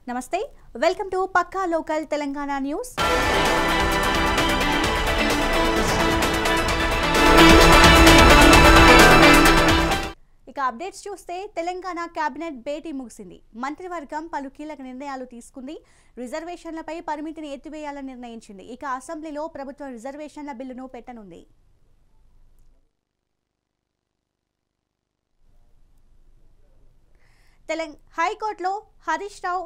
నమస్తే welcome to పక్కా local Telangana news ఇక అప్డేట్స్ చూస్తే తెలంగాణ కేబినెట్ భేటీ ముగిసింది మంత్రివర్గం పలు కీలక నిర్ణయాలు తీసుకుంది రిజర్వేషన్లపై పరిమితిని ఎత్తివేయాలని నిర్ణయించింది ఇక అసెంబ్లీలో ప్రభుత్వం రిజర్వేషన్ల బిల్లును పెట్టనుంది హైకోర్టులో Harish Rao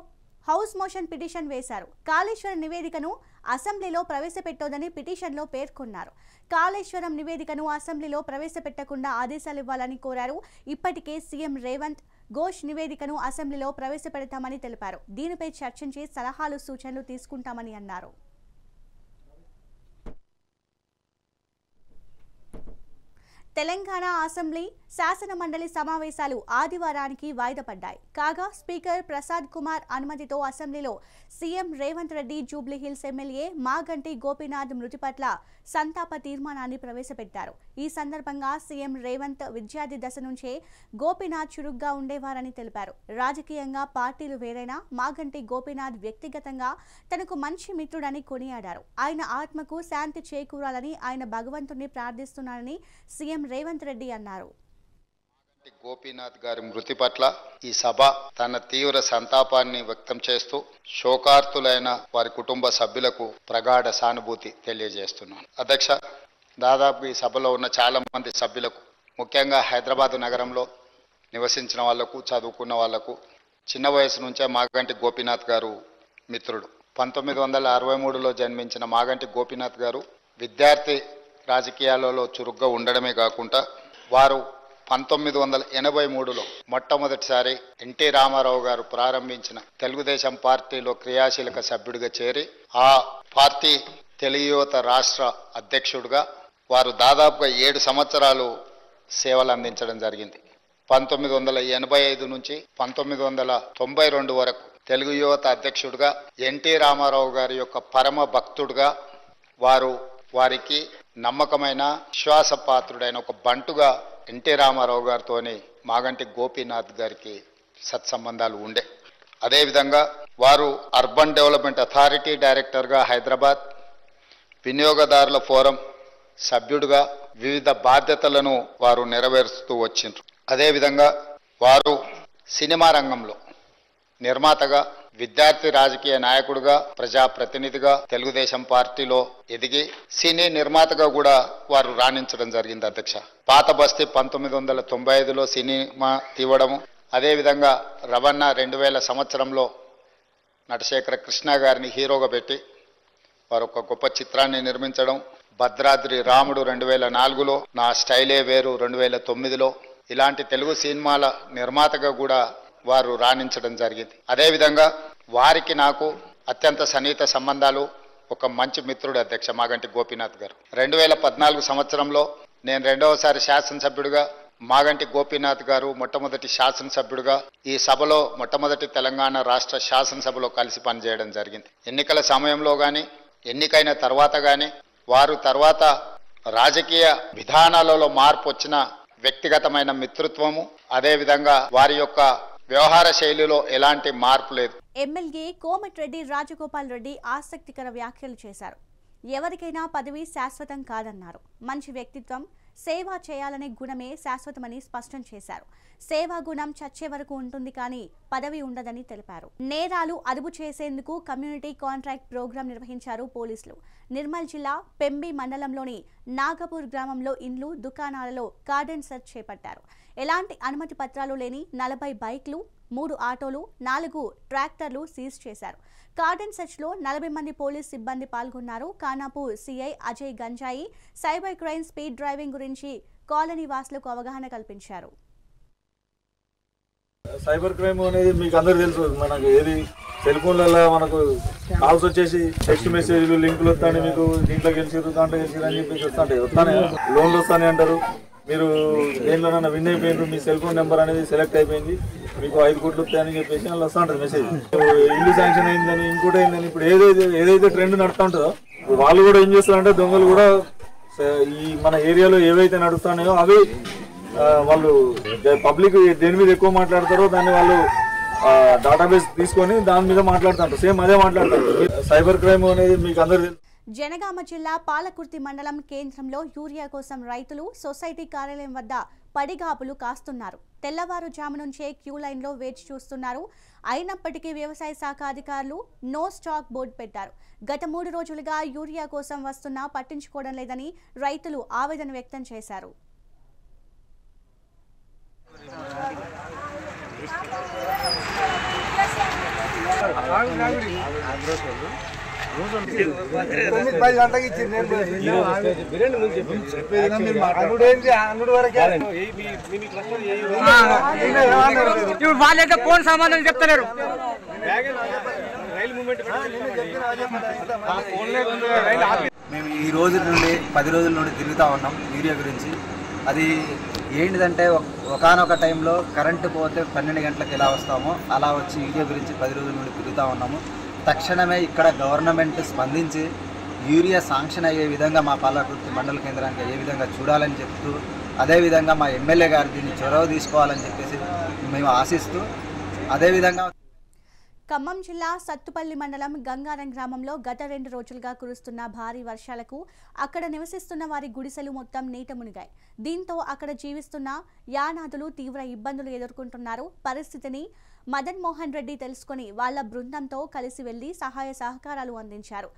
house motion petition వేశారు కాళేశ్వరం నివేదికను అసెంబ్లీలో ప్రవేశపెట్టొద్దని పిటిషన్లో పేర్కొన్నారు కాళేశ్వరం నివేదికను అసెంబ్లీలో ప్రవేశపెట్టకుండా ఆదేశాలు ఇవ్వాలని కోరారు ఇప్పటికే సీఎం రేవంత్ ఘోష్ నివేదికను అసెంబ్లీలో ప్రవేశపెడతామని తెలిపారు దీనిపై చర్చించి సలహాలు సూచనలు తీసుకుంటామని అన్నారు తెలంగాణ అసెంబ్లీ శాసన మండలి సమావేశాలు ఆదివారానికి వాయిదా పడ్డాయి కాగా స్పీకర్ ప్రసాద్ కుమార్ అనుమతితో అసెంబ్లీలో CM Revanth Reddy Jubilee hills MLA Maganti Gopinath మృతి పట్ల సంతాప తీర్మానాన్ని ప్రవేశపెట్టారు ఈ సందర్భంగా సీఎం రేవంత్ విద్యార్థి దశ నుంచే గోపీనాథ్ చురుగ్గా ఉండేవారని తెలిపారు రాజకీయంగా పార్టీలు వేరైనా మాగంటి గోపీనాథ్ వ్యక్తిగతంగా తనకు మంచి మిత్రుడని కొనియాడారు ఆయన ఆత్మకు శాంతి చేకూరాలని ఆయన భగవంతుణ్ణి ప్రార్థిస్తున్నారని సీఎం రేవంత్ రెడ్డి అన్నారు గోపీనాథ్ గారి మృతి పట్ల ఈ సభ తన తీవ్ర సంతాపాన్ని వ్యక్తం చేస్తూ శోకార్తులైన వారి కుటుంబ సభ్యులకు ప్రగాఢ సానుభూతి తెలియజేస్తున్నాను అధ్యక్ష దాదాపు ఈ సభలో ఉన్న చాలా మంది సభ్యులకు ముఖ్యంగా హైదరాబాద్ నగరంలో నివసించిన వాళ్లకు చదువుకున్న వాళ్లకు చిన్న వయసు నుంచే మాగంటి గోపీనాథ్ గారు మిత్రుడు 1963లో జన్మించిన మాగంటి గోపీనాథ్ గారు విద్యార్థి రాజకీయాలలో చురుగ్గా ఉండడమే కాకుండా వారు 1983లో మొట్టమొదటిసారి ఎన్టీ రామారావు గారు ప్రారంభించిన తెలుగుదేశం పార్టీలో క్రియాశీలక సభ్యుడిగా చేరి ఆ పార్టీ తెలుగు యువత రాష్ట్ర అధ్యక్షుడిగా వారు దాదాపుగా 7 సంవత్సరాలు సేవలు అందించడం జరిగింది 1985 నుంచి 1992 వరకు తెలుగు యువత అధ్యక్షుడిగా ఎన్టీ రామారావు గారి యొక్క పరమ భక్తుడిగా వారికి నమ్మకమైన విశ్వాసపాత్రుడైన ఒక బంటుగా ఎన్టీ రామారావు గారితోని మాగంటి గోపీనాథ్ గారికి సత్సంబంధాలు ఉండే అదేవిధంగా వారు అర్బన్ డెవలప్మెంట్ అథారిటీ డైరెక్టర్గా హైదరాబాద్ వినియోగదారుల ఫోరం సభ్యుడిగా వివిధ బాధ్యతలను వారు నెరవేరుస్తూ వచ్చిండ్రు అదేవిధంగా వారు సినిమా రంగంలో నిర్మాతగా విద్యార్థి రాజకీయ నాయకుడిగా ప్రజాప్రతినిధిగా తెలుగుదేశం పార్టీలో ఎదిగి సినీ నిర్మాతగా కూడా వారు రాణించడం జరిగింది అధ్యక్ష పాత బస్తీ 1995లో సినిమా తీవడము అదేవిధంగా రవణ 2000 సంవత్సరంలో నటశేఖర కృష్ణ గారిని హీరోగా పెట్టి వారు ఒక గొప్ప చిత్రాన్ని నిర్మించడం భద్రాద్రి రాముడు 2004లో నా స్టైలే వేరు 2009లో ఇలాంటి తెలుగు సినిమాల నిర్మాతగా కూడా వారు రాణించడం జరిగింది అదేవిధంగా వారికి నాకు అత్యంత సన్నిహిత సంబంధాలు ఒక మంచి మిత్రుడు అధ్యక్ష మాగంటి గోపీనాథ్ గారు 2014 సంవత్సరంలో నేను రెండవసారి శాసనసభ్యుడిగా మాగంటి గోపీనాథ్ గారు మొట్టమొదటి శాసనసభ్యుడిగా ఈ సభలో మొట్టమొదటి తెలంగాణ రాష్ట్ర శాసనసభలో కలిసి పనిచేయడం జరిగింది ఎన్నికల సమయంలో కానీ ఎన్నికైన తర్వాత కానీ వారు తర్వాత రాజకీయ విధానాలలో మార్పు వచ్చిన వ్యక్తిగతమైన మిత్రత్వము అదేవిధంగా వారి యొక్క వ్యవహార శైలిలో ఎలాంటి మార్పు లేదు ఎమ్మెల్యే కోమటిరెడ్డి రాజగోపాల్ రెడ్డి ఆసక్తికర వ్యాఖ్యలు చేశారు ఎవరికైనా పదవి శాశ్వతం కాదన్నారు మంచి వ్యక్తిత్వం సేవ చేయాలనే గుణమే శాశ్వతమని స్పష్టం చేశారు సేవా గుణం చచ్చే వరకు ఉంటుంది కానీ పదవి ఉండదని తెలిపారు నేరాలు అదుపు చేసేందుకు కమ్యూనిటీ కాంట్రాక్ట్ ప్రోగ్రాం నిర్వహించారు పోలీసులు నిర్మల్ జిల్లా పెంబి మండలంలోని నాగపూర్ గ్రామంలో ఇండ్లు దుకాణాలలో కార్డన్ సెర్చ్ చేపట్టారు ఎలాంటి అనుమతి పత్రాలు లేని 40 బైక్లు 3 ఆటోలు 4 ట్రాక్టర్లు సీజ్ చేశారు కార్డన్ సెర్చ్ లో 40 మంది పోలీస్ సిబ్బంది పాల్గొన్నారు ఖానాపూర్ సిఐ అజయ్ గంజాయి సైబర్ క్రైమ్ స్పీడ్ డ్రైవింగ్ గురించి కాలనీ వాసులకు అవగాహన కల్పించారు సైబర్ క్రైమ్ అనేది మీకు అందరికీ తెలుసు మనకు ఏది సెల్ ఫోన్లలో మనకు కాల్స్ వచ్చేసి టెక్స్ట్ మెసేజ్లు లింకులు వస్తాయి మీకు దీంట్లో గెలిచిరు దాంట్లో గెలిచిరు అని చెప్పేసి వస్తాయి లోన్లు వస్తాయి అంటారు మీరు దేనిలోనైనా విన్ అయిపోయినారు మీ సెల్ ఫోన్ నెంబర్ అనేది సెలెక్ట్ అయిపోయింది మీకు 5 కోట్లు వస్తాయని చెప్పేసి అలా వస్తూ ఉంటుంది మెసేజ్ ఇల్లు శాంక్షన్ అయిందని ఇంకోటి అయిందని ఇప్పుడు ఏదైతే ట్రెండ్ నడుస్తూ ఉంటుందో వాళ్ళు కూడా ఏం చేస్తారంటే దొంగలు కూడా ఈ మన ఏరియాలో ఏవైతే నడుస్తున్నాయో అవి వాళ్ళు పబ్లిక్ దేని మీద ఎక్కువ మాట్లాడతారో దాన్ని వాళ్ళు డేటాబేస్ తీసుకొని దాని మీద మాట్లాడుతుంటారు. సేమ్ అదే మాట్లాడుతుంటారు. సైబర్ క్రైమ్ అనేది మీకు అందరికీ తెలుసు. జనగామ జిల్లా పాలకుర్తి మండలం కేంద్రంలో యూరియా కోసం రైతులు సొసైటీ కార్యాలయం వద్ద పడిగాపులు కాస్తున్నారు. తెల్లవారుజాము నుంచే క్యూ లైన్లో వేచి చూస్తున్నారు. అయినప్పటికీ వ్యవసాయ శాఖ అధికారులు నో స్టాక్ బోర్డు పెట్టారు. గత 3 రోజులుగా యూరియా కోసం వస్తున్నా పట్టించుకోవడం లేదని రైతులు ఆవేదన వ్యక్తం చేశారు. వాళ్ళైతే ఫోన్ సమాధానం చెప్తలేరు. మేము ఈ రోజు నుండి 10 రోజుల నుండి తిరుగుతూ ఉన్నాం యూరియా గురించి. అది ఏంటిదంటే ఒకనొక టైంలో కరెంటు పోతే 12 గంటలకు ఎలా వస్తామో అలా వచ్చి యూరియా గురించి 10 రోజుల నుండి తిరుగుతూ ఉన్నాము. తక్షణమే ఇక్కడ గవర్నమెంట్ స్పందించి యూరియా శాంక్షన్ అయ్యే విధంగా మా పాలకుర్తి మండల కేంద్రానికి అయ్యే విధంగా చూడాలని చెప్తూ, అదేవిధంగా మా ఎమ్మెల్యే గారు దీన్ని చొరవ తీసుకోవాలని చెప్పేసి మేము ఆశిస్తూ, అదేవిధంగా ఖమ్మం జిల్లా సత్తుపల్లి మండలం గంగారం గ్రామంలో గత 2 రోజులుగా కురుస్తున్న భారీ వర్షాలకు అక్కడ నివసిస్తున్న వారి గుడిసెలు మొత్తం నీట మునిగాయి. దీంతో అక్కడ జీవిస్తున్న యానాదులు తీవ్ర ఇబ్బందులు ఎదుర్కొంటున్నారు. పరిస్థితిని మదన్ మోహన్ రెడ్డి తెలుసుకుని వాళ్ల బృందంతో కలిసి వెళ్లి సహాయ సహకారాలు అందించారు.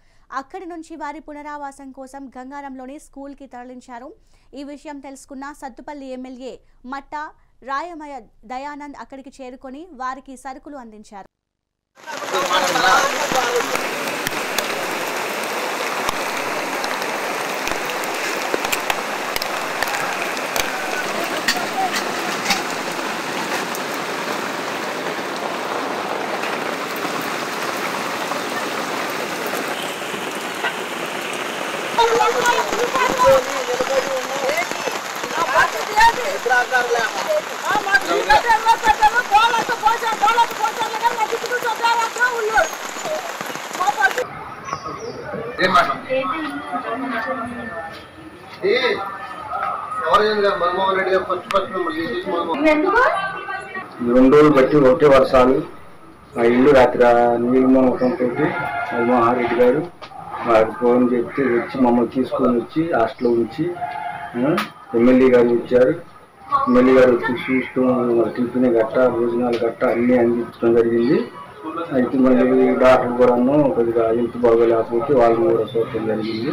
అక్కడి నుంచి వారి పునరావాసం కోసం గంగారంలోని స్కూల్కి తరలించారు. ఈ విషయం తెలుసుకున్న సత్తుపల్లి ఎమ్మెల్యే మట్టా రాయమయ దయానంద్ అక్కడికి చేరుకొని వారికి సరుకులు అందించారు. రెండు రోజులు బట్టి ఒకటే వర్షాలు. మా ఇల్లు రాత్రి నీలిమోహంతో మహారెడ్డి గారు వారికి ఫోన్ చెప్తే వచ్చి మమ్మల్ని తీసుకొని వచ్చి హాస్టల్లో ఉంచి ఎమ్మెల్యే గారు వచ్చారు. ఎమ్మెల్యే గారు వచ్చి చూస్తూ టిఫిన్ గట్ట భోజనాలు గట్ట అన్నీ అందించడం జరిగింది. అయితే మళ్ళీ డాక్టర్ కూడా కొద్దిగా హెల్త్ బాగోలేకపోతే వాళ్ళని కూడా చూడటం జరిగింది.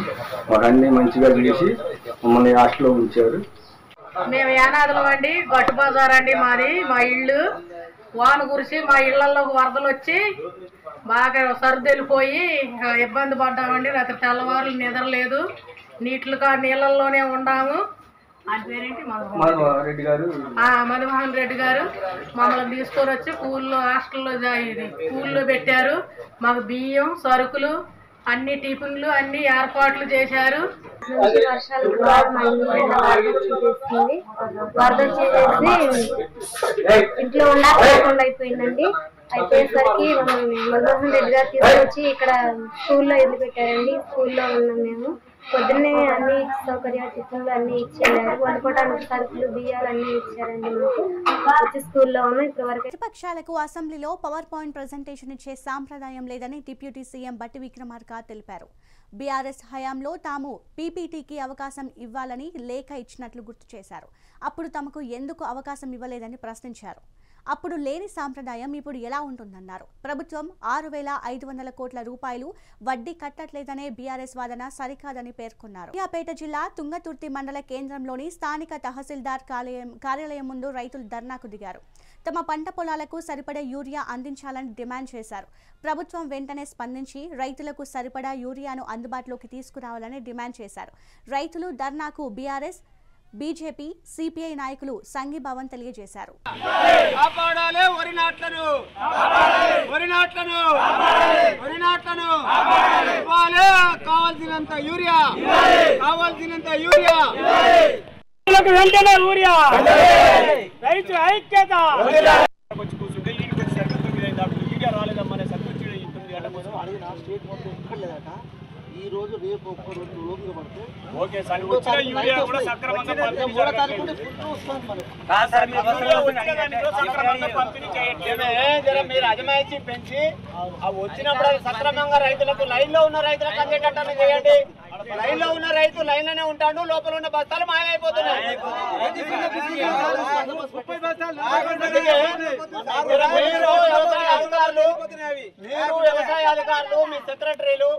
మాకు అన్నీ మంచిగా చేసి మమ్మల్ని హాస్టల్లో ఉంచారు. మేము యానాదులం అండి, గట్టు బజార్ అండి మాది. మా ఇల్లు వాన కురిసి మా ఇళ్లలో వరదలు వచ్చి బాగా సర్దెలిపోయి ఇబ్బంది పడ్డామండి. రాత్రి తెల్లవారులు నిద్ర లేదు, నీళ్ళల్లోనే ఉన్నాము. ఆయన పేరేంటి? మధుమోహన్ రెడ్డి గారు మమ్మల్ని తీసుకొని వచ్చి స్కూల్లో పెట్టారు. మాకు బియ్యం సరుకులు అన్ని టిఫిన్లు అన్ని ఏర్పాట్లు చేశారు. వర్షాలు వరద వచ్చేసి ఇంట్లో ఉండకుండా అయిపోయిందండి. అయిపోయేసరికి మధుమోహన్ రెడ్డి గారు తీసుకొచ్చి ఇక్కడ స్కూల్లో ఇల్లు పెట్టారండి. స్కూల్లో ఉన్నాం మేము. పొద్దున్నే అన్ని సౌకర్యాలు టిఫిన్లు అన్ని ఇచ్చేయారు. వండుకోవడానికి సరుకులు బియ్యాలు అన్ని ఇచ్చారండి. మాకు స్కూల్లో ఉన్నాం ఇప్పటివరకు. ప్రతిపక్షాలకు అసెంబ్లీలో పవర్ పాయింట్ ప్రజెంటేషన్ ఇచ్చే సాంప్రదాయం లేదని డిప్యూటీ సీఎం బట్టి విక్రమార్క తెలిపారు. బీఆర్ఎస్ హయాంలో తాము పీపీటీకి అవకాశం ఇవ్వాలని లేఖ ఇచ్చినట్లు గుర్తు చేశారు. అప్పుడు తమకు ఎందుకు అవకాశం ఇవ్వలేదని ప్రశ్నించారు. అప్పుడు లేని సాంప్రదాయం ఇప్పుడు ఎలా ఉంటుందన్నారు. ప్రభుత్వం 6,500 కోట్ల రూపాయలు వడ్డీ కట్టట్లేదనే బీఆర్ఎస్ వాదన సరికాదని పేర్కొన్నారు. సూర్యాపేట జిల్లా తుంగతుర్తి మండల కేంద్రంలోని స్థానిక తహసీల్దార్ కార్యాలయం ముందు రైతులు ధర్నాకు దిగారు. తమ పంట పొలాలకు సరిపడా యూరియా అందించాలని డిమాండ్ చేశారు. ప్రభుత్వం వెంటనే స్పందించి రైతులకు సరిపడా యూరియాను అందుబాటులోకి తీసుకురావాలని డిమాండ్ చేశారు. రైతులు ధర్నాకు బీఆర్ఎస్, బీజేపీ, సిపిఐ నాయకులు సంఘీభావం తెలియజేశారు. ఈ రోజు రేపు ఒక్క రోజు లోపుగా పడితే ఓకే సార్ వచ్చిన యూరియా కూడా సక్రమంగా 3వ తారీఖు ఫుల్ వస్తుంది మరి. మీరు అజమాయిషీ పెంచి వచ్చినప్పుడు సక్రమంగా రైతులకు లైన్ లో ఉన్న రైతులకు అందేటట్టు చేయండి. లైన్ లో ఉన్న రైతు లైన్ లోనే ఉంటాడు, లోపల ఉన్న బస్తాలు మాయమైపోతున్నాయి. వ్యవసాయ అధికారులు మీ సెక్రటరీలు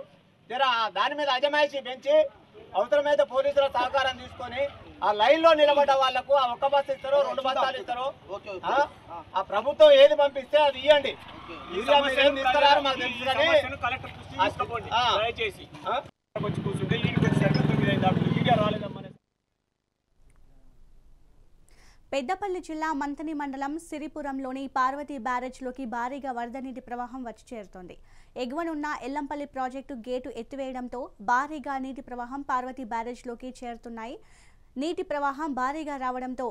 దాని మీద అజమాయిషీ పెంచి అవసరమైతే పోలీసుల సహకారం తీసుకొని ఆ లైన్ లో నిలబడ్డ వాళ్లకు ఆ ఒక్క బస్సు ఇస్తారో 2 బస్తాలు ఇస్తారో ఆ ప్రభుత్వం ఏది పంపిస్తే అది ఇవ్వండి. ఇస్తారని మాకు తెలుసు కానీ పెద్దపల్లి జిల్లా మంతని మండలం సిరిపురంలోని పార్వతీ బ్యారేజ్లోకి భారీగా వరద నీటి ప్రవాహం వచ్చి చేరుతోంది. ఎగువనున్న ఎల్లంపల్లి ప్రాజెక్టు గేటు ఎత్తివేయడంతో భారీగా నీటి ప్రవాహం పార్వతీ బ్యారేజ్లోకి చేరుతున్నాయి. నీటి ప్రవాహం భారీగా రావడంతో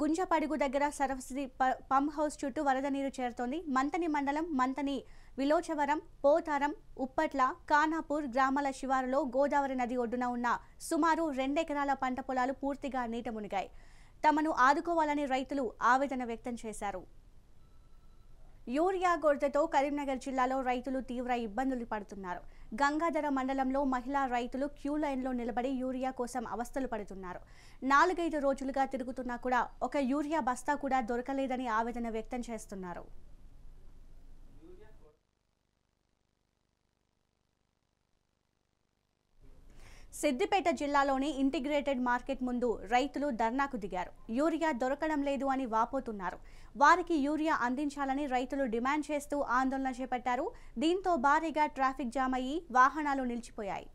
గుంజపడుగు దగ్గర సరస్వతి పంప్ హౌస్ చుట్టూ వరద నీరు చేరుతోంది. మంతని మండలం మంతని విలోచవరం, పోతారం, ఉప్పట్ల, ఖానాపూర్ గ్రామాల శివారులో గోదావరి నది ఒడ్డున ఉన్న సుమారు 2 ఎకరాల పంట పొలాలు పూర్తిగా నీట మునిగాయి. తమను ఆదుకోవాలని రైతులు ఆవేదన వ్యక్తం చేశారు. యూరియా కొరతతో కరీంనగర్ జిల్లాలో రైతులు తీవ్ర ఇబ్బందులు పడుతున్నారు. గంగాధర మండలంలో మహిళా రైతులు క్యూ లైన్లో నిలబడి యూరియా కోసం అవస్థలు పడుతున్నారు. 4-5 రోజులుగా తిరుగుతున్నా కూడా ఒక యూరియా బస్తా కూడా దొరకలేదని ఆవేదన వ్యక్తం చేస్తున్నారు. సిద్దిపేట జిల్లాలోని ఇంటిగ్రేటెడ్ మార్కెట్ ముందు రైతులు ధర్నాకు దిగారు. యూరియా దొరకడం లేదు అని వాపోతున్నారు. వారికి యూరియా అందించాలని రైతులు డిమాండ్ చేస్తూ ఆందోళన చేపట్టారు. దీంతో భారీగా ట్రాఫిక్ జామ్ అయ్యి వాహనాలు నిలిచిపోయాయి.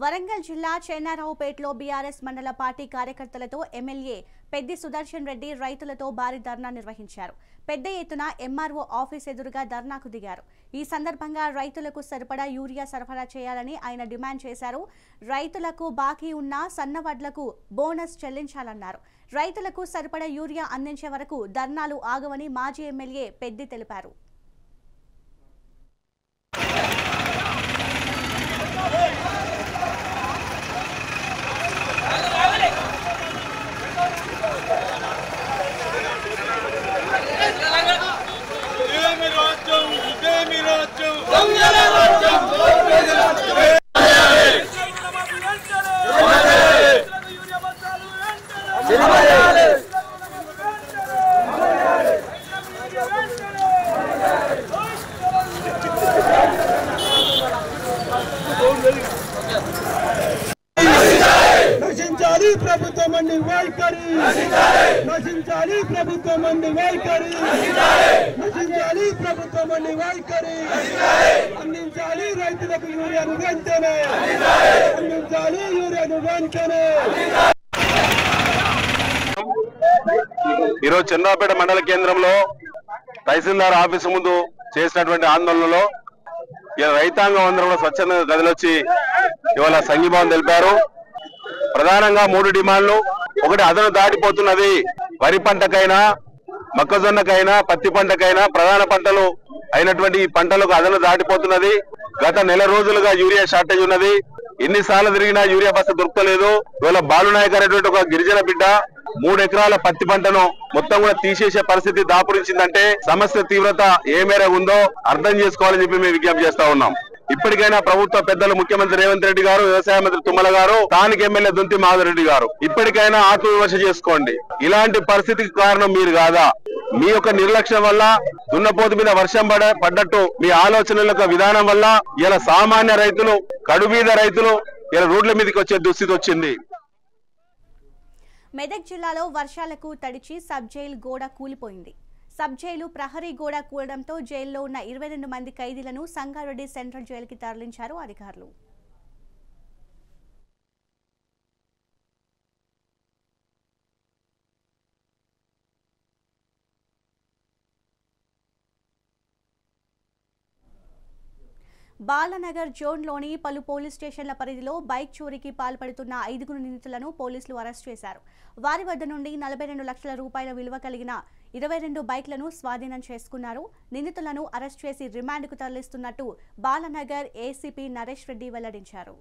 వరంగల్ జిల్లా చెన్నారావుపేటలో బీఆర్ఎస్ మండల పార్టీ కార్యకర్తలతో ఎమ్మెల్యే పెద్ది సుదర్శన్ రెడ్డి రైతులతో భారీ ధర్నా నిర్వహించారు. పెద్ద ఎత్తున ఎంఆర్ఓ ఆఫీస్ ఎదురుగా ధర్నాకు దిగారు. ఈ సందర్భంగా రైతులకు సరిపడా యూరియా సరఫరా చేయాలని ఆయన డిమాండ్ చేశారు. రైతులకు బాకీ ఉన్న సన్నవడ్లకు బోనస్ చెల్లించాలన్నారు. రైతులకు సరిపడా యూరియా అందించే వరకు ధర్నాలు ఆగవని మాజీ ఎమ్మెల్యే పెద్ది తెలిపారు. నశించాలి ప్రభుత్వం అన్ని వైఖరి, నశించాలి ప్రభుత్వం అన్ని వైఖరి, నశించాలి ప్రభుత్వం అన్ని వైఖరి, అందించాలి రైతులకు యూరియాను వెంటనే, అందించాలి యూరియాను వెంటనే. ఈరోజు చంద్రాపేట మండల కేంద్రంలో తహసీల్దార్ ఆఫీసు ముందు చేసినటువంటి ఆందోళనలో రైతాంగం అందరూ కూడా స్వచ్ఛంద గదిలొచ్చి ఇవాళ సంఘీభావం తెలిపారు. ప్రధానంగా 3 డిమాండ్లు. ఒకటి, అదను దాటిపోతున్నది వరి పంటకైనా, మొక్కజొన్నకైనా, పత్తి పంటకైనా ప్రధాన పంటలు అయినటువంటి ఈ పంటలకు అదను దాటిపోతున్నది. గత నెల రోజులుగా యూరియా షార్టేజ్ ఉన్నది. ఎన్నిసార్లు తిరిగినా యూరియా బస్తా దొరకలేదు. ఇవాళ బాలునాయక్ అనేటువంటి ఒక గిరిజన బిడ్డ 3 ఎకరాల పత్తి పంటను మొత్తం కూడా తీసేసే పరిస్థితి దాపురించిందంటే సమస్య తీవ్రత ఏ మేర ఉందో అర్థం చేసుకోవాలని చెప్పి మేము విజ్ఞప్తి చేస్తా ఉన్నాం. ఇప్పటికైనా ప్రభుత్వ పెద్దలు ముఖ్యమంత్రి రేవంత్ రెడ్డి గారు, వ్యవసాయ మంత్రి తుమ్మల గారు, స్థానిక ఎమ్మెల్యే దుంతి మాధవరెడ్డి గారు ఇప్పటికైనా ఆత్మవిమర్శ చేసుకోండి. ఇలాంటి పరిస్థితికి కారణం మీరు కాదా? మీ యొక్క నిర్లక్ష్యం వల్ల, దున్నపోతు మీద వర్షం పడ్డట్టు మీ ఆలోచనల విధానం వల్ల ఇలా సామాన్య రైతులు, కడుబీద రైతులు ఇలా రోడ్ల మీదకి వచ్చే దుస్థితి వచ్చింది. మెదక్ జిల్లాలో వర్షాలకు తడిచి సబ్ జైల్ గోడ కూలిపోయింది. సబ్ జైలు ప్రహరీ గోడ కూలడంతో జైల్లో ఉన్న 22 మంది ఖైదీలను సంగారెడ్డి సెంట్రల్ జైలుకి తరలించారు అధికారులు. బాలనగర్ జోన్లోని పలు పోలీస్ స్టేషన్ల పరిధిలో బైక్ చోరీకి పాల్పడుతున్న 5 నిందితులను పోలీసులు అరెస్ట్ చేశారు. వారి వద్ద నుండి 42 లక్షల రూపాయల విలువ కలిగిన 22 బైక్లను స్వాధీనం చేసుకున్నారు. నిందితులను అరెస్ట్ చేసి రిమాండ్కు తరలిస్తున్నట్టు బాలనగర్ ఏసీపీ నరేష్ రెడ్డి వెల్లడించారు.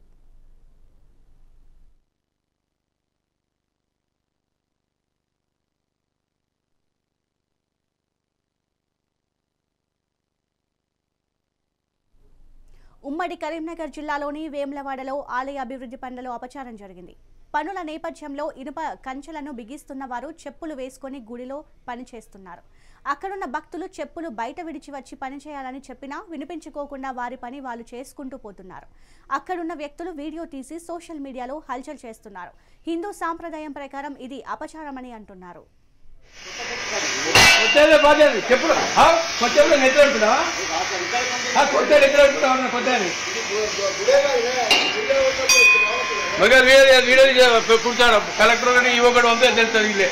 ఉమ్మడి కరీంనగర్ జిల్లాలోని వేములవాడలో ఆలయ అభివృద్ధి పనులలో అపచారం జరిగింది. పనుల నేపథ్యంలో ఇనుప కంచెలను బిగిస్తున్న వారు చెప్పులు వేసుకొని గుడిలో పనిచేస్తున్నారు. అక్కడున్న భక్తులు చెప్పులు బయట విడిచి వచ్చి పనిచేయాలని చెప్పినా వినిపించుకోకుండా వారి పని వాళ్ళు చేసుకుంటూ పోతున్నారు. అక్కడున్న వ్యక్తులు వీడియో తీసి సోషల్ మీడియాలో హల్చల్ చేస్తున్నారు. హిందూ సాంప్రదాయం ప్రకారం ఇది అపచారమని అంటున్నారు. కూర్చోడు కలెక్టర్ ఇవ్వకూడదు అంతే తెలుస్తుంది.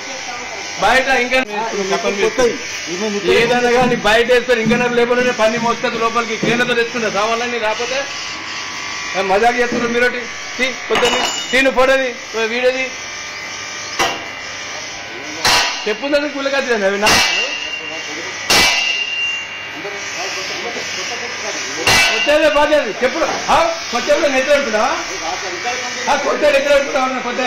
బయట ఇంకా ఏదైనా కానీ బయట వేస్తారు. ఇంకా లేకపోతే పని మోస్తుంది లోపలికి కేంద్రంతో తెచ్చుకుంటా సావాలని రాకపోతే మజాక్ చేస్తున్నారు. మీరు పొద్దున్న తీను ఫోటోది వీడియోది చెప్పుందని కూలకది అవి నా వచ్చేదే బాధ చెప్పుడు కొత్త నెట్టాడుతున్నా కొత్త ఎక్కడ కొత్త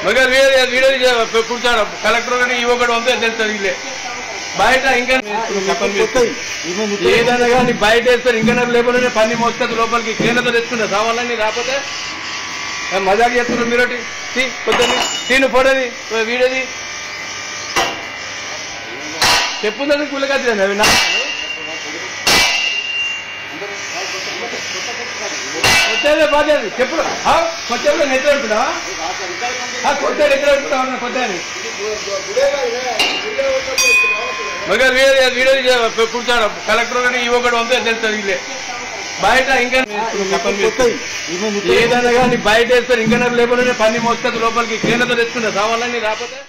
మగర్ వీడియో కూర్చోడు కలెక్టర్ ఇవ్వకూడదు అంతే తెలుస్తుంది. బయట ఇంకా ఏదైనా కానీ బయట వేస్తారు. ఇంకా లేకపోతే పని మోస్తుంది లోపలికి కేంద్రంతో తెచ్చుకుంటా సావాలని రాకపోతే మజాక్ చేస్తున్నారు. మీరు పొద్దున్న తీను ఫోటోది వీడియోది చెప్పుందని కూలకది అవి నా వచ్చేదే బాధ చెప్పుడు కొత్త నెట్టాడుతున్నా కొత్త ఎక్కడ కొత్త మగర్ వీడియో కూర్చోడు కలెక్టర్ ఇవ్వకూడదు అంతే తెలుస్తుంది. బయట ఇంకా ఏదైనా కానీ బయట వేస్తారు. ఇంకా లేకపోతే పని మోస్తుంది లోపలికి కేంద్రంతో తెచ్చుకుంటా సావాలని రాకపోతే.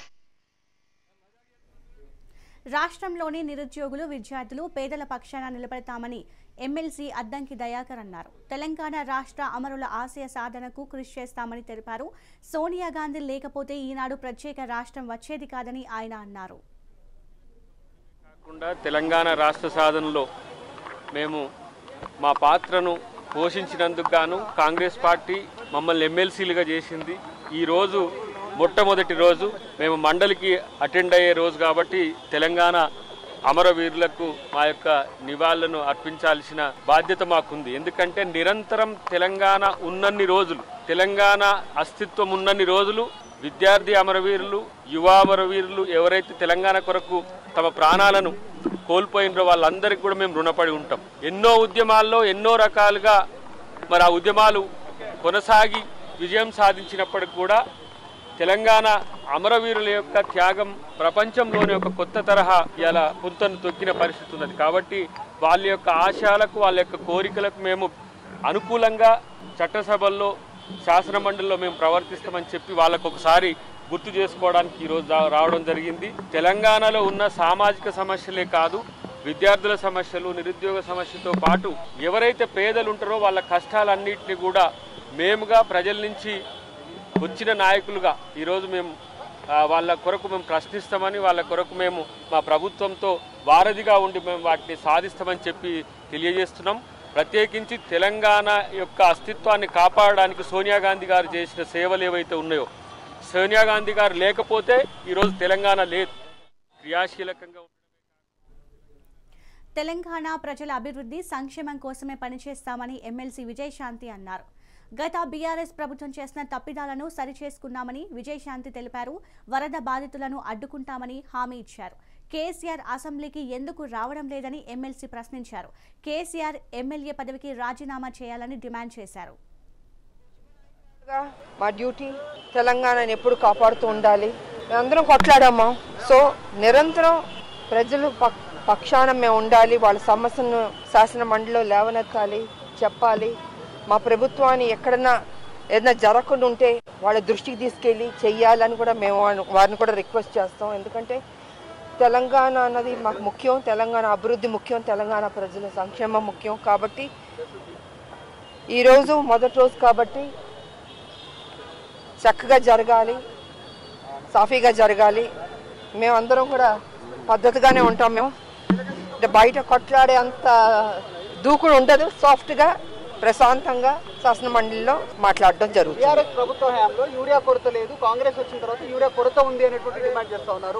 రాష్ట్రంలోని నిరుద్యోగులు విద్యార్థులు పేదల పక్షాన నిలబడతామని ఎమ్మెల్సీ అద్దంకి దయాకర్ అన్నారు. తెలంగాణ రాష్ట్ర అమరుల ఆశయ సాధనకు కృషి చేస్తామని తెలిపారు. సోనియా గాంధీ లేకపోతే ఈనాడు ప్రత్యేక రాష్ట్రం వచ్చేది కాదని ఆయన అన్నారు. తెలంగాణ రాష్ట్ర సాధనలో మేము మా పాత్రను పోషించినందుకు గాను కాంగ్రెస్ పార్టీ మమ్మల్ని ఎమ్మెల్సీలుగా చేసింది. ఈరోజు మొట్టమొదటి రోజు మేము మండలికి అటెండ్ అయ్యే రోజు కాబట్టి తెలంగాణ అమరవీరులకు మా యొక్క నివాళులను అర్పించాల్సిన బాధ్యత మాకుంది. ఎందుకంటే నిరంతరం తెలంగాణ ఉన్నన్ని రోజులు, తెలంగాణ అస్తిత్వం ఉన్నన్ని రోజులు విద్యార్థి అమరవీరులు, యువ అమరవీరులు ఎవరైతే తెలంగాణ కొరకు తమ ప్రాణాలను కోల్పోయినరో వాళ్ళందరికీ కూడా మేము రుణపడి ఉంటాం. ఎన్నో ఉద్యమాల్లో ఎన్నో రకాలుగా మరి ఆ ఉద్యమాలు కొనసాగి విజయం సాధించినప్పటికి కూడా తెలంగాణ అమరవీరుల యొక్క త్యాగం ప్రపంచంలోనే ఒక కొత్త తరహా ఇలా పుంతను తొక్కిన పరిస్థితి ఉన్నది. కాబట్టి వాళ్ళ యొక్క ఆశయాలకు వాళ్ళ యొక్క కోరికలకు మేము అనుకూలంగా చట్టసభల్లో శాసన మండలిలో మేము ప్రవర్తిస్తామని చెప్పి వాళ్ళకు ఒకసారి గుర్తు చేసుకోవడానికి ఈరోజు రావడం జరిగింది. తెలంగాణలో ఉన్న సామాజిక సమస్యలే కాదు, విద్యార్థుల సమస్యలు, నిరుద్యోగ సమస్యతో పాటు ఎవరైతే పేదలు ఉంటారో వాళ్ళ కష్టాలన్నింటినీ కూడా మేముగా ప్రజల నుంచి వచ్చిన నాయకులుగా ఈరోజు మేము వాళ్ళ కొరకు మేము ప్రశ్నిస్తామని, వాళ్ళ కొరకు మేము మా ప్రభుత్వంతో వారధిగా ఉండి మేము వాటిని సాధిస్తామని చెప్పి తెలియజేస్తున్నాం. ప్రత్యేకించి తెలంగాణ యొక్క అస్తిత్వాన్ని కాపాడడానికి సోనియా గాంధీ గారు చేసిన సేవలు ఏవైతే ఉన్నాయో, సోనియా గాంధీ గారు లేకపోతే ఈరోజు తెలంగాణ లేదు. క్రియాశీలకంగా తెలంగాణ ప్రజల అభివృద్ధి సంక్షేమం కోసమే పనిచేస్తామని ఎమ్మెల్సీ విజయశాంతి అన్నారు. గత బీఆర్ఎస్ ప్రభుత్వం చేసిన తప్పిదాలను సరిచేసుకున్నామని విజయశాంతి తెలిపారు. వరద బాధితులను అడ్డుకుంటామని హామీ ఇచ్చారు. కేసీఆర్ అసెంబ్లీకి ఎందుకు రావడం లేదని ఎమ్మెల్సీ ప్రశ్నించారు. కేసీఆర్ ఎమ్మెల్యే పదవికి రాజీనామా చేయాలని డిమాండ్ చేశారు. మా డ్యూటీ తెలంగాణను ఎప్పుడు కాపాడుతూ ఉండాలి. మేమందరం కొట్లాడాము. సో నిరంతరం ప్రజలు పక్షాన మేము ఉండాలి, వాళ్ళ సమస్యను శాసన మండలిలో లేవనెత్తాలి, చెప్పాలి. మా ప్రభుత్వాన్ని ఎక్కడన్నా ఏదైనా జరగకుండా ఉంటే వాళ్ళ దృష్టికి తీసుకెళ్ళి చెయ్యాలని కూడా మేము వారిని కూడా రిక్వెస్ట్ చేస్తాం. ఎందుకంటే తెలంగాణ అన్నది మాకు ముఖ్యం, తెలంగాణ అభివృద్ధి ముఖ్యం, తెలంగాణ ప్రజల సంక్షేమం ముఖ్యం. కాబట్టి ఈరోజు మొదటి రోజు కాబట్టి చక్కగా జరగాలి, సాఫీగా జరగాలి. మేమందరం కూడా పద్ధతిగానే ఉంటాం. మేము బయట కొట్లాడే అంత దూకుడు ఉండదు. సాఫ్ట్గా ప్రశాంతంగా శాసన మండలిలో మాట్లాడడం జరుగుతుంది. టీఆర్ఎస్ ప్రభుత్వ హయాంలో యూరియా కొరత లేదు, కాంగ్రెస్ వచ్చిన తర్వాత యూరియా కొరత ఉంది అనేటువంటి డిమాండ్ చేస్తా ఉన్నారు.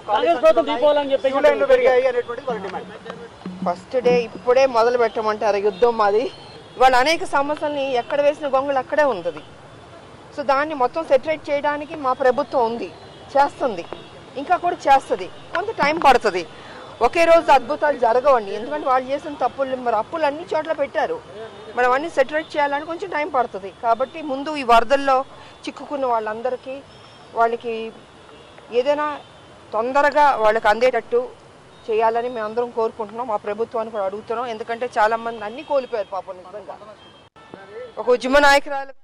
ఫస్ట్ డే ఇప్పుడే మొదలు పెట్టమంటారు యుద్ధం మాది. వాళ్ళు అనేక సమస్యల్ని ఎక్కడ వేసిన గొంగళి అక్కడే ఉంది. సో దాన్ని మొత్తం సెటరేట్ చేయడానికి మా ప్రభుత్వం ఉంది, చేస్తుంది, ఇంకా కూడా చేస్తుంది. కొంత టైం పడుతుంది. ఒకే రోజు అద్భుతాలు జరగవండి. ఎందుకంటే వాళ్ళు చేసిన తప్పులు, మరి అప్పులు అన్ని చోట్ల పెట్టారు. మనం అన్ని సెటరేట్ చేయాలని కొంచెం టైం పడుతుంది. కాబట్టి ముందు ఈ వరదల్లో చిక్కుకున్న వాళ్ళందరికీ వాళ్ళకి ఏదైనా తొందరగా వాళ్ళకి అందేటట్టు చేయాలని మేము అందరం కోరుకుంటున్నాం. మా ప్రభుత్వాన్ని కూడా అడుగుతున్నాం. ఎందుకంటే చాలామంది అన్నీ కోల్పోయారు పాపం. నిజంగా ఒక ఉద్యమ నాయకురాలు.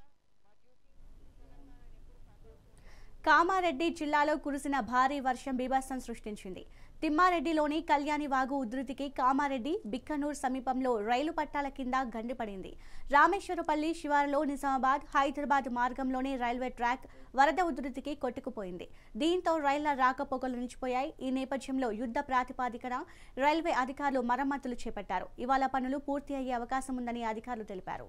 కామారెడ్డి జిల్లాలో కురిసిన భారీ వర్షం బీభత్సం సృష్టించింది. తిమ్మారెడ్డిలోని కళ్యాణి వాగు ఉధృతికి కామారెడ్డి బిక్కనూర్ సమీపంలో రైలు పట్టాల కింద గండిపడింది. రామేశ్వరపల్లి శివారులో నిజామాబాద్ హైదరాబాద్ మార్గంలోని రైల్వే ట్రాక్ వరద ఉధృతికి కొట్టుకుపోయింది. దీంతో రైళ్ల రాకపోకలు నిలిచిపోయాయి. ఈ నేపథ్యంలో యుద్ధ ప్రాతిపదికన రైల్వే అధికారులు మరమ్మతులు చేపట్టారు. ఇవాళ పనులు పూర్తి అయ్యే అవకాశం ఉందని అధికారులు తెలిపారు.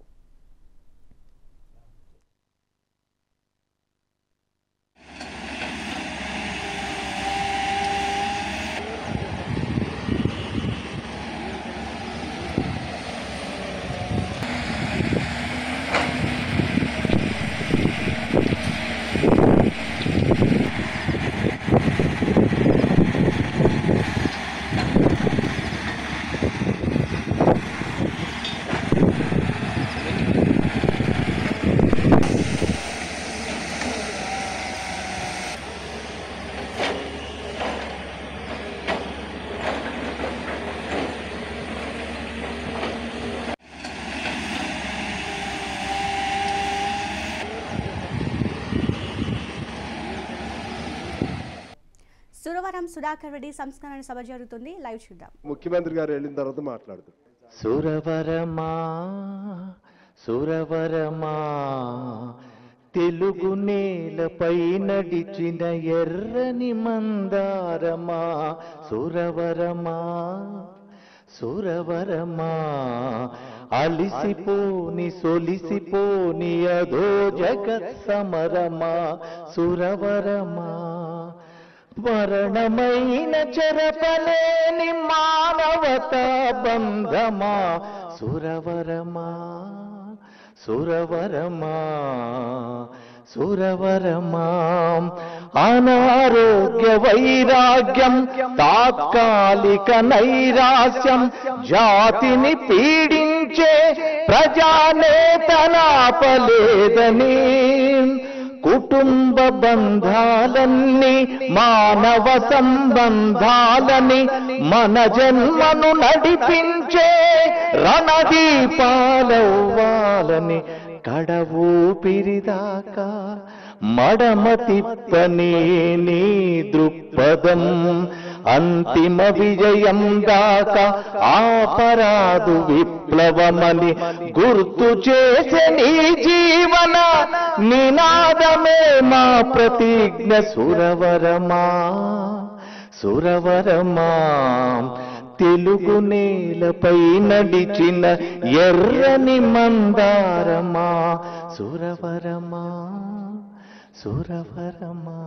సురవరం సుధాకర్ రెడ్డి సంస్కరణ సభ జరుగుతుంది. లైవ్ చూద్దాం. ముఖ్యమంత్రి గారు వెళ్ళిన తర్వాత మాట్లాడుతాం. సురవరమా సురవరమా తెలుగు నేలపై నడిచిన ఎర్రని మందారమా సురవరమా సురవరమా అలిసిపోని సొలిసిపోని అదో జగత్ సమరమా సురవరమా మరణమైన చెరపలేని మానవతా బంధమా సురవరమా సురవరమా సురవరమా అనారోగ్య వైరాగ్యం తాత్కాలిక నైరాశ్యం జాతిని పీడించే ప్రజానేతనాపలేదని కుటుంబ బంధాలన్నీ మానవ సంబంధాలని మన జన్మను నడిపించే రణదీపాలవ్వాలని కడవూపిరిదాకా మడమ తిప్పని నీ దృక్పథం అంతిమ విజయం దాకా ఆపరాదు విప్లవమని గుర్తు చేసే నీ జీవన నినాదమే మా ప్రతిజ్ఞ సురవరమా సురవరమా తెలుగు నేలపై నడిచిన ఎర్రని మందారమా సురవరమా సురవరమా.